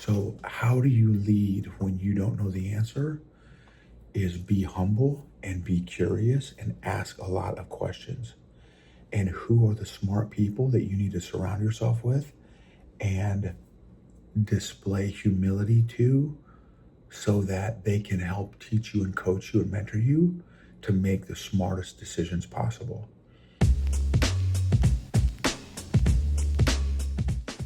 So, how do you lead when you don't know the answer? Is be humble and be curious and ask a lot of questions. And who are the smart people that you need to surround yourself with and display humility to so that they can help teach you and coach you and mentor you to make the smartest decisions possible.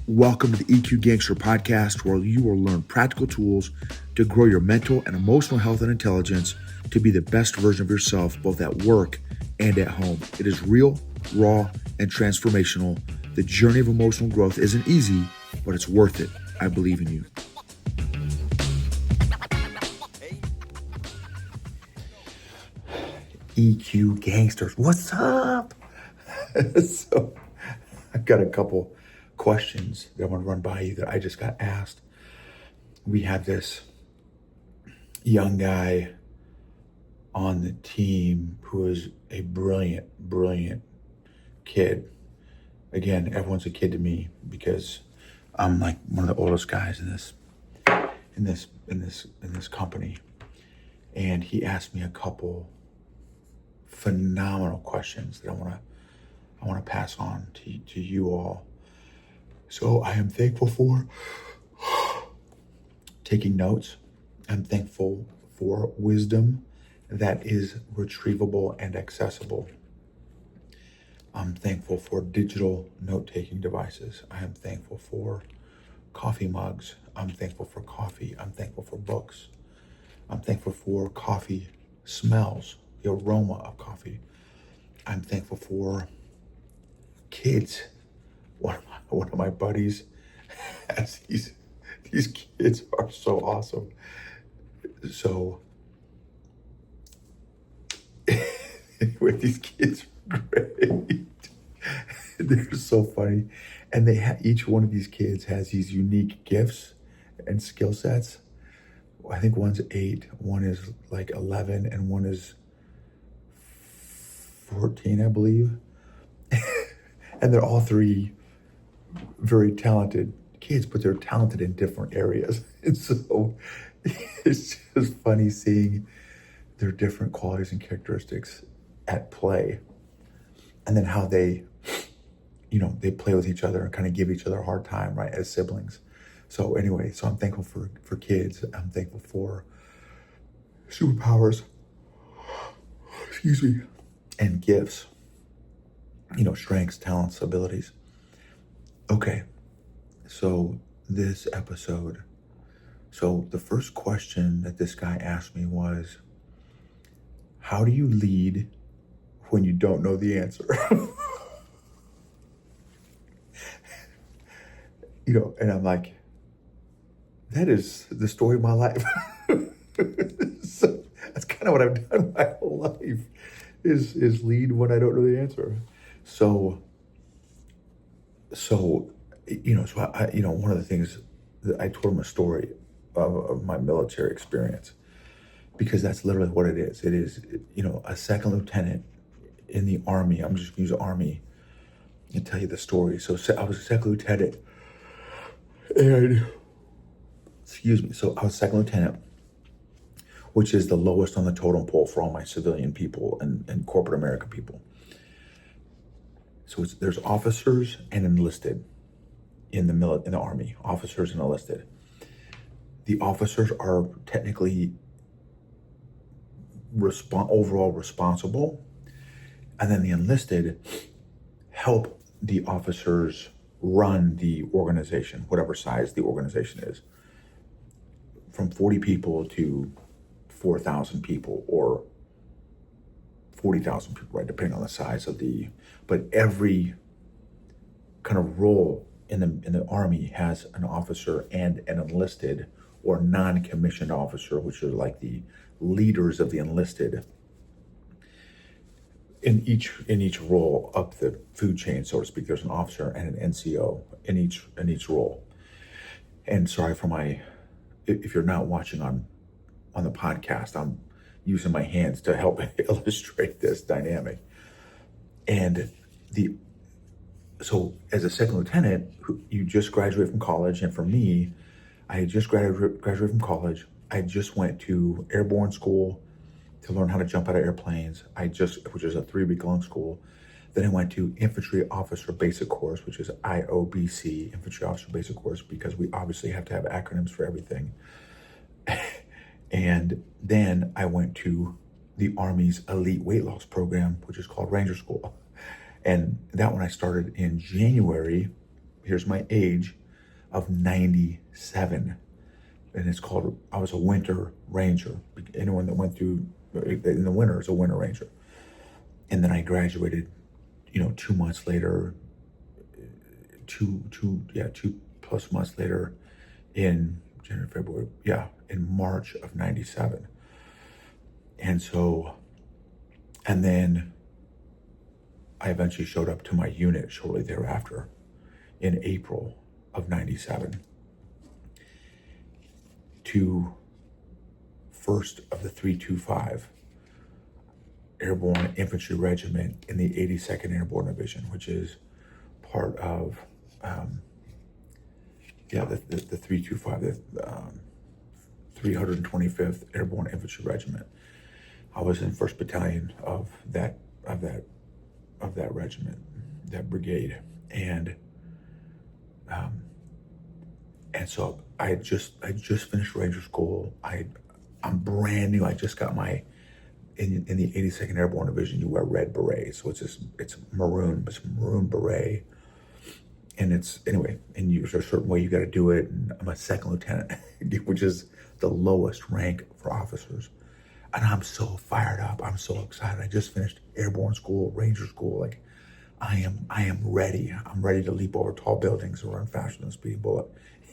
Welcome to the EQ Gangster podcast, where you will learn practical tools to grow your mental and emotional health and intelligence to be the best version of yourself, both at work and at home. It is real, raw, and transformational. The journey of emotional growth isn't easy, but it's worth it. I believe in you. EQ Gangsters, what's up? So I've got a couple questions that I want to run by you that I just got asked. We have this young guy on the team who is a brilliant kid. Again, everyone's a kid to me because I'm like one of the oldest guys in this company. And he asked me a couple phenomenal questions that I want to pass on to you all. So I am thankful for taking notes. I'm thankful for wisdom that is retrievable and accessible. I'm thankful for digital note-taking devices. I am thankful for coffee mugs. I'm thankful for coffee. I'm thankful for books. I'm thankful for coffee smells, the aroma of coffee. I'm thankful for kids. One of my buddies has these kids are so awesome. So anyway, these kids are great. They're so funny. And each one of these kids has these unique gifts and skill sets. I think one's 8, one is like 11, and one is 14, I believe. And they're all three very talented kids, but they're talented in different areas. And so it's just funny seeing their different qualities and characteristics at play. And then how they play with each other and kind of give each other a hard time, right, as siblings. So anyway, I'm thankful for kids. I'm thankful for superpowers, and gifts, strengths, talents, abilities. Okay, so this episode, the first question that this guy asked me was, how do you lead when you don't know the answer? And I'm like, that is the story of my life. So that's kind of what I've done my whole life is lead when I don't know the answer. So one of the things that I told him a story of my military experience, because that's literally what it is. It is, a second lieutenant in the Army. I'm just going to use Army and tell you the story. So I was a second lieutenant, and so I was second lieutenant, which is the lowest on the totem pole for all my civilian people and corporate America people. So there's officers and enlisted in the Army, officers and enlisted. The officers are technically overall responsible, and then the enlisted help the officers run the organization, whatever size the organization is, from 40 people to 4,000 people or 40,000 people, right, depending on the size of but every kind of role in the Army has an officer and an enlisted or non-commissioned officer, which are like the leaders of the enlisted in each role up the food chain, so to speak. There's an officer and an NCO in each role. And sorry for if you're not watching on the podcast, I'm using my hands to help illustrate this dynamic. And so as a second lieutenant, you just graduated from college, and for me, I had just graduated from college. I just went to airborne school to learn how to jump out of airplanes. Which is a 3-week long school. Then I went to Infantry Officer Basic Course, which is IOBC, Infantry Officer Basic Course, because we obviously have to have acronyms for everything. And then I went to the Army's elite weight loss program, which is called Ranger School. And that one I started in January, here's my age, of 97. And it's called, I was a winter ranger. Anyone that went through in the winter is a winter ranger. And then I graduated, 2 months later, 2+ months later in January, February, in March of 97. And then I eventually showed up to my unit shortly thereafter in April of 97 to 1st of the 325 Airborne Infantry Regiment in the 82nd Airborne Division, which is part of, the 325, the 325th Airborne Infantry Regiment. I was in 1st Battalion of that regiment, that brigade, and so I just finished Ranger School. I'm brand new. I just got my in the 82nd Airborne Division. You wear red berets, so it's maroon, but it's maroon beret, and there's a certain way you got to do it. And I'm a 2nd lieutenant, which is the lowest rank for officers. And I'm so fired up. I'm so excited. I just finished airborne school, Ranger School. Like, I am ready. I'm ready to leap over tall buildings and run faster than a speeding bullet,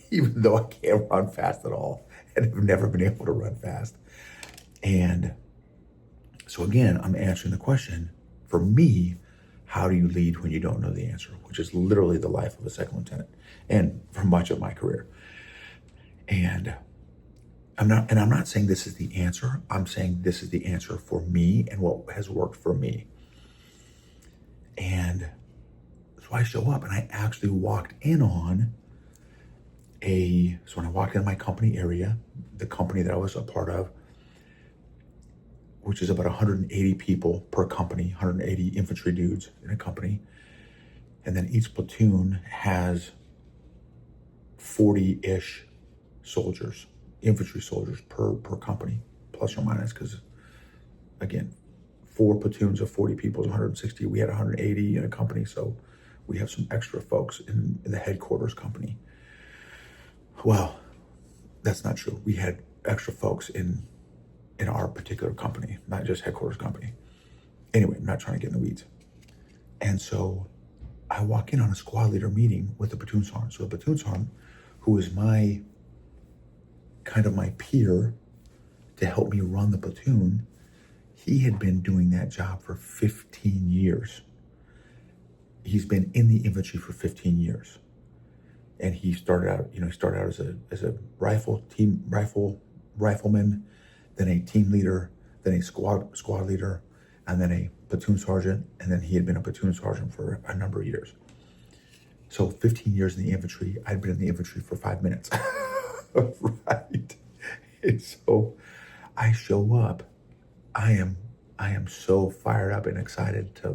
even though I can't run fast at all and have never been able to run fast. And so again, I'm answering the question, for me, how do you lead when you don't know the answer? Which is literally the life of a 2nd lieutenant, and for much of my career. And I'm not saying this is the answer. I'm saying this is the answer for me and what has worked for me. And so I show up, and I actually walked in on so when I walked into my company area, the company that I was a part of, which is about 180 people per company, 180 infantry dudes in a company. And then each platoon has 40-ish soldiers, infantry soldiers per company, plus or minus, because again, 4 platoons of 40 people is 160. We had 180 in a company, so we have some extra folks in the headquarters company. Well, that's not true. We had extra folks in our particular company, not just headquarters company. Anyway, I'm not trying to get in the weeds. And so I walk in on a squad leader meeting with the platoon sergeant. So the platoon sergeant, who is my peer to help me run the platoon, he had been doing that job for 15 years. He's been in the infantry for 15 years. And he started out as a rifleman, then a team leader, then a squad leader, and then a platoon sergeant, and then he had been a platoon sergeant for a number of years. So 15 years in the infantry. I'd been in the infantry for 5 minutes. Right. And so I show up. I am so fired up and excited to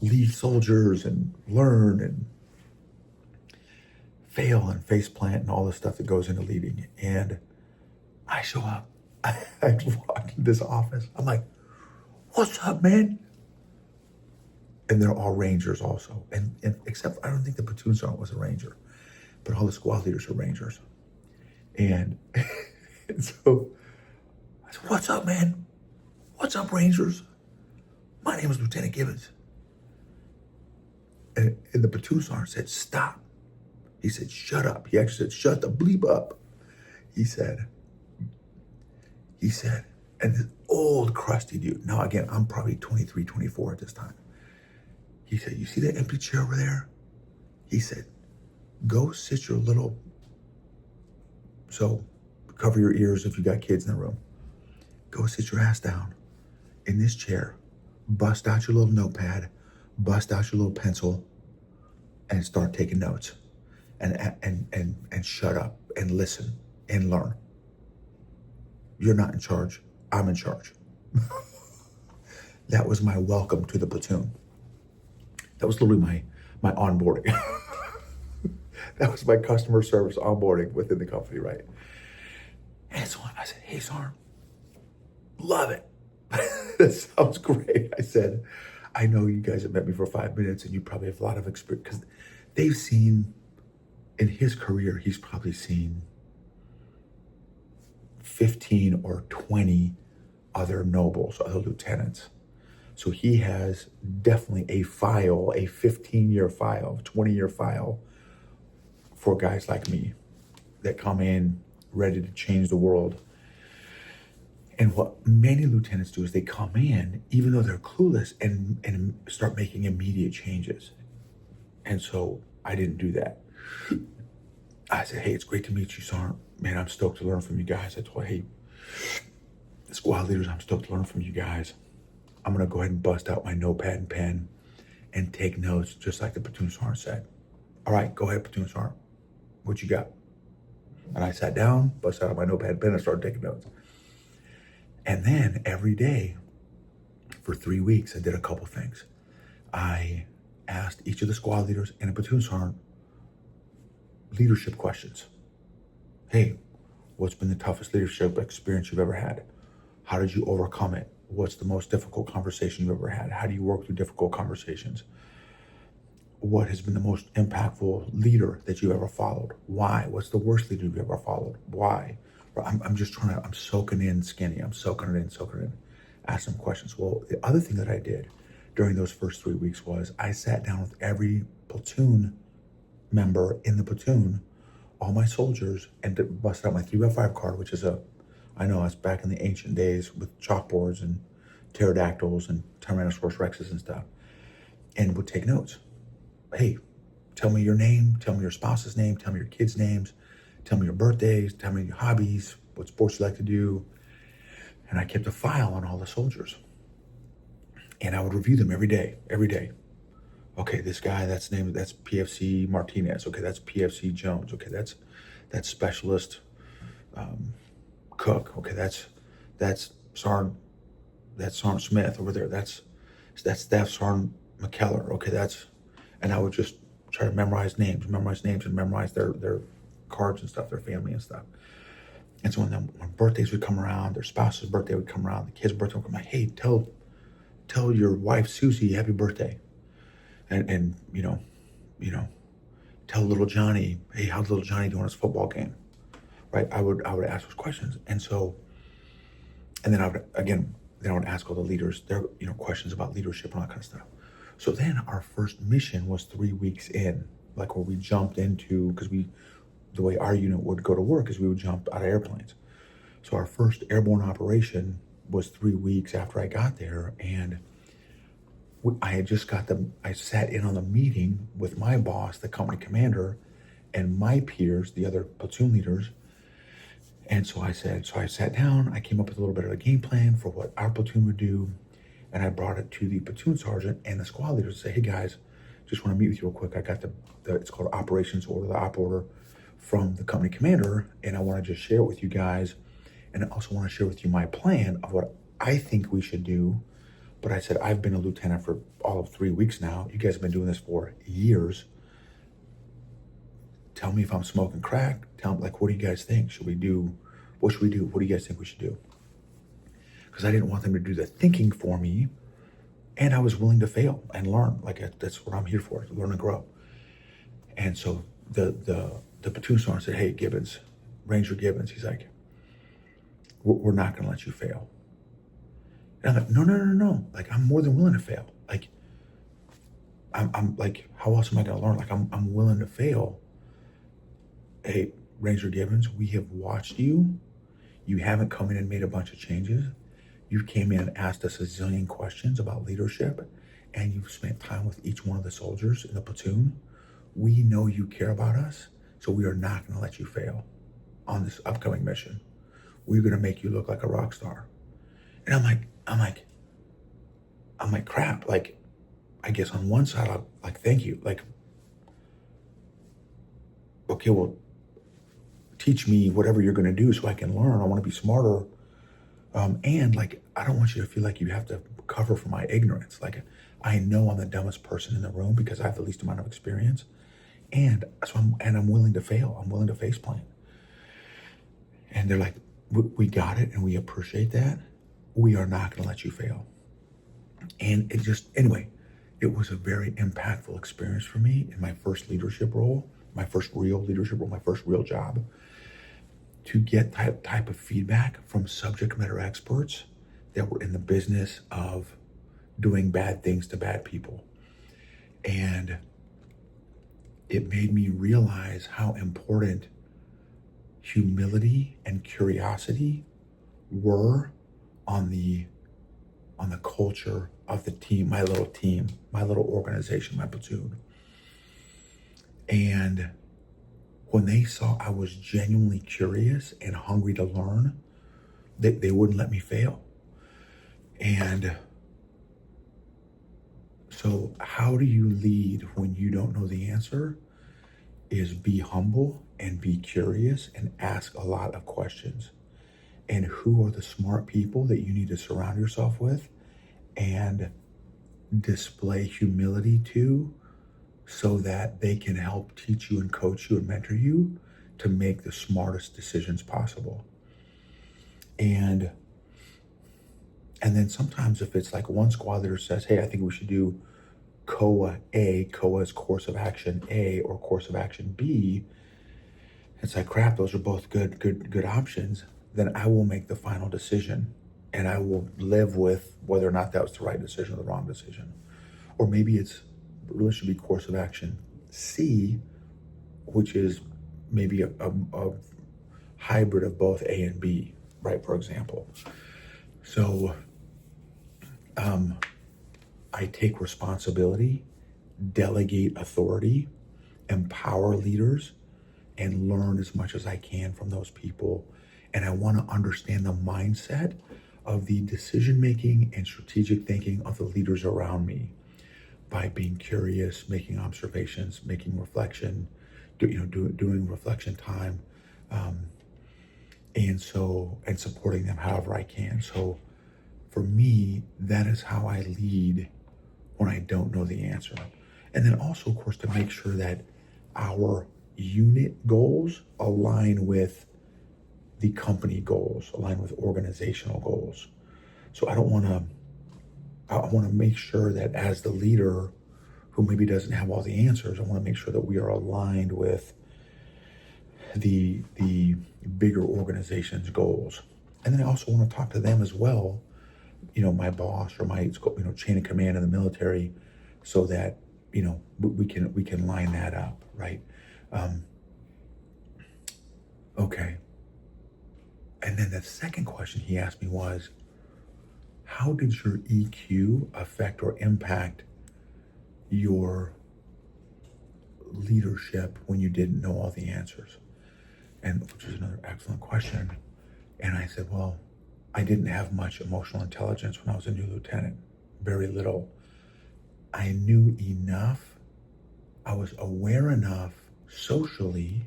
lead soldiers and learn and fail and face plant and all the stuff that goes into leading. And I show up. I walk in this office. I'm like, "What's up, man?" And they're all Rangers also. And except I don't think the platoon sergeant was a Ranger, but all the squad leaders are Rangers. And so I said, "What's up, man? What's up, Rangers? My name is Lieutenant Gibbons." And the platoon sergeant said, "Stop." He said, "Shut up." He actually said, "Shut the bleep up." He said, and this old crusty dude, now again, I'm probably 23, 24 at this time. He said, "You see that empty chair over there?" He said, "Go sit your little," so cover your ears if you got kids in the room. "Go sit your ass down in this chair, bust out your little notepad, bust out your little pencil, and start taking notes. and shut up and listen and learn. You're not in charge. I'm in charge. That was my welcome to the platoon. That was literally my onboarding. That was my customer service onboarding within the company, right? And so I said, hey, Sarn, love it. That sounds great. I said, I know you guys have met me for 5 minutes and you probably have a lot of experience, because they've seen, in his career, he's probably seen 15 or 20 other nobles, other lieutenants. So he has definitely a file, a 15-year file, 20-year file for guys like me that come in ready to change the world. And what many lieutenants do is they come in, even though they're clueless, and start making immediate changes. And so I didn't do that. I said, hey, it's great to meet you, Sergeant. Man, I'm stoked to learn from you guys. I told, hey, squad leaders, I'm stoked to learn from you guys. I'm going to go ahead and bust out my notepad and pen and take notes, just like the platoon sergeant said. All right, go ahead, platoon sergeant. What you got? And I sat down, busted out my notepad and pen, and started taking notes. And then every day for 3 weeks, I did a couple things. I asked each of the squad leaders and a platoon sergeant leadership questions. Hey, what's been the toughest leadership experience you've ever had? How did you overcome it? What's the most difficult conversation you've ever had? How do you work through difficult conversations? What has been the most impactful leader that you ever followed? Why? What's the worst leader you've ever followed? Why? I'm just I'm soaking in Skinny. I'm soaking it in. Ask some questions. Well, the other thing that I did during those first 3 weeks was I sat down with every platoon member in the platoon, all my soldiers, and busted out my 3x5 card, which is I know it's back in the ancient days with chalkboards and pterodactyls and Tyrannosaurus rexes and stuff, and would take notes. Hey, tell me your name, tell me your spouse's name, tell me your kids' names, tell me your birthdays, tell me your hobbies, what sports you like to do. And I kept a file on all the soldiers. And I would review them every day. Okay, this guy, that's PFC Martinez. Okay, that's PFC Jones. Okay, that's Specialist Cook. Okay, that's Sergeant Smith over there. That's Staff Sergeant McKellar. Okay, and I would just try to memorize names and memorize their cards and stuff, their family and stuff. And so when birthdays would come around, their spouse's birthday would come around, the kid's birthday would come around, hey, tell your wife Susie happy birthday. And tell little Johnny, hey, how's little Johnny doing his football game? Right? I would ask those questions. And then I would ask all the leaders their questions about leadership and all that kind of stuff. So then our first mission was 3 weeks in, like where we jumped into, because the way our unit would go to work is we would jump out of airplanes. So our first airborne operation was 3 weeks after I got there, and I had just I sat in on the meeting with my boss, the company commander, and my peers, the other platoon leaders. And so I sat down, I came up with a little bit of a game plan for what our platoon would do, and I brought it to the platoon sergeant and the squad leaders to say, hey guys, just want to meet with you real quick. I got it's called operations order, the op order from the company commander, and I want to just share it with you guys. And I also want to share with you my plan of what I think we should do. But I said, I've been a lieutenant for all of 3 weeks now. You guys have been doing this for years. Tell me if I'm smoking crack. Tell me, what do you guys think? What should we do? What do you guys think we should do? Because I didn't want them to do the thinking for me. And I was willing to fail and learn. That's what I'm here for, to learn and grow. And so the platoon sergeant said, hey, Gibbons, Ranger Gibbons, he's like, we're not going to let you fail. And I'm like, no. I'm more than willing to fail. I'm like, how else am I going to learn? I'm willing to fail. Hey, Ranger Gibbons, we have watched you. You haven't come in and made a bunch of changes. You came in and asked us a zillion questions about leadership, and you've spent time with each one of the soldiers in the platoon. We know you care about us, so we are not going to let you fail on this upcoming mission. We're going to make you look like a rock star. And I'm like, crap. I guess on one side, I'm like, thank you. okay, well, teach me whatever you're going to do so I can learn. I want to be smarter. And like, I don't want you to feel like you have to cover for my ignorance. Like, I know I'm the dumbest person in the room because I have the least amount of experience. And so I'm willing to fail. I'm willing to face plant. And they're like, we got it. And we appreciate that. We are not going to let you fail. And it just, anyway, it was a very impactful experience for me in my first leadership role, my first real leadership role, my first real job, to get that type of feedback from subject matter experts that were in the business of doing bad things to bad people. And it made me realize how important humility and curiosity were on the culture of the team, my little organization, my platoon. And when they saw I was genuinely curious and hungry to learn, they wouldn't let me fail. And so how do you lead when you don't know the answer? Is be humble and be curious and ask a lot of questions. And who are the smart people that you need to surround yourself with and display humility to, so that they can help teach you and coach you and mentor you to make the smartest decisions possible. And then sometimes if it's like one squad leader says, hey, I think we should do COA A, COA is course of action A or course of action B, it's like, crap, those are both good options. Then I will make the final decision and I will live with whether or not that was the right decision or the wrong decision. Or maybe it's really should be course of action C, which is maybe a hybrid of both A and B, right? For example. So I take responsibility, delegate authority, empower leaders, and learn as much as I can from those people. And I want to understand the mindset of the decision-making and strategic thinking of the leaders around me by being curious, making observations, making reflection, doing reflection time, and supporting them however I can. So for me, that is how I lead when I don't know the answer. And then also, of course, to make sure that our unit goals align with the company goals, align with organizational goals. So I want to make sure that as the leader who maybe doesn't have all the answers, I want to make sure that we are aligned with the bigger organization's goals. And then I also want to talk to them as well, my boss or my chain of command in the military, so that we can line that up, right? Okay. And then the second question he asked me was, how did your EQ affect or impact your leadership when you didn't know all the answers? And which is another excellent question. And I said, well, I didn't have much emotional intelligence when I was a new lieutenant, very little. I knew enough, I was aware enough socially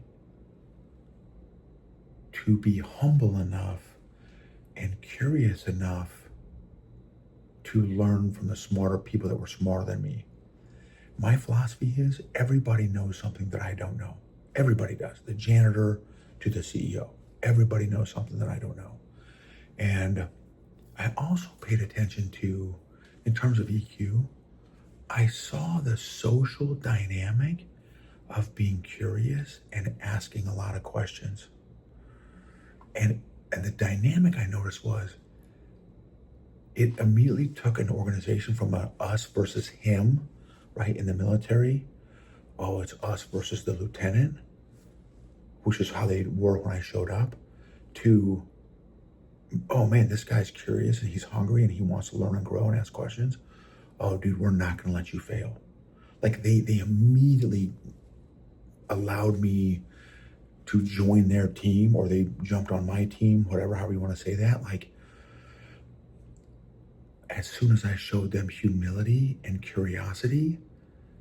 to be humble enough and curious enough to learn from the smarter people that were smarter than me. My philosophy is everybody knows something that I don't know. Everybody does. The janitor to the CEO. Everybody knows something that I don't know. And I also paid attention to, in terms of EQ, I saw the social dynamic of being curious and asking a lot of questions. And the dynamic I noticed was it immediately took an organization from a us versus him, right, in the military. Oh, it's us versus the lieutenant, which is how they were when I showed up, to, oh man, this guy's curious and he's hungry and he wants to learn and grow and ask questions. Oh, dude, we're not going to let you fail. Like they immediately allowed me to join their team, or they jumped on my team, whatever, however you want to say that. Like, as soon as I showed them humility and curiosity,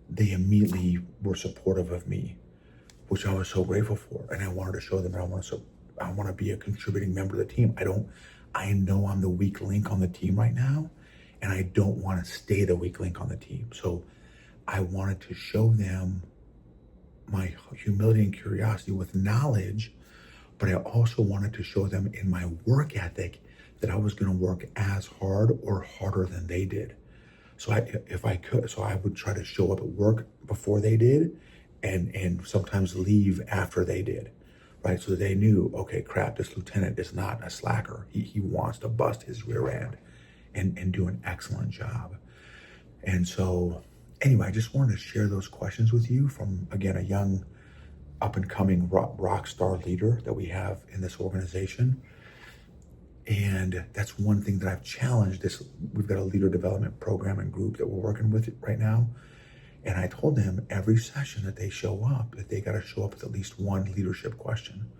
they immediately were supportive of me, which I was so grateful for. And I wanted to show them that I want to be a contributing member of the team. I know I'm the weak link on the team right now, and I don't want to stay the weak link on the team. So I wanted to show them my humility and curiosity with knowledge, but I also wanted to show them in my work ethic that I was going to work as hard or harder than they did. So if I could, so I would try to show up at work before they did, and sometimes leave after they did, right? So they knew, okay, crap, this lieutenant is not a slacker. He wants to bust his rear end and do an excellent job. And so anyway, I just wanted to share those questions with you from, again, a young up and coming rock star leader that we have in this organization. And that's one thing that I've challenged this. We've got a leader development program and group that we're working with right now. And I told them every session that they show up, that they got to show up with at least one leadership question,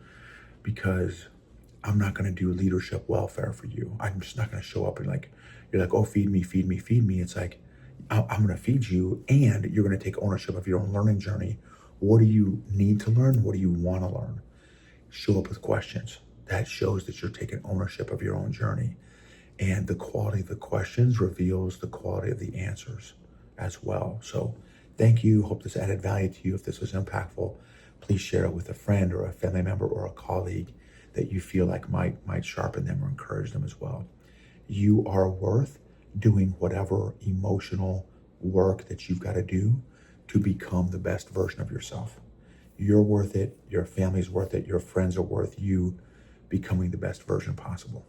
because I'm not going to do leadership welfare for you. I'm just not going to show up and you're like, oh, feed me, feed me, feed me. It's like, I'm going to feed you, and you're going to take ownership of your own learning journey. What do you need to learn? What do you want to learn? Show up with questions. That shows that you're taking ownership of your own journey. And the quality of the questions reveals the quality of the answers as well. So thank you. Hope this added value to you. If this was impactful, please share it with a friend or a family member or a colleague that you feel like might sharpen them or encourage them as well. You are worth doing whatever emotional work that you've got to do to become the best version of yourself. You're worth it. Your family's worth it. Your friends are worth you becoming the best version possible.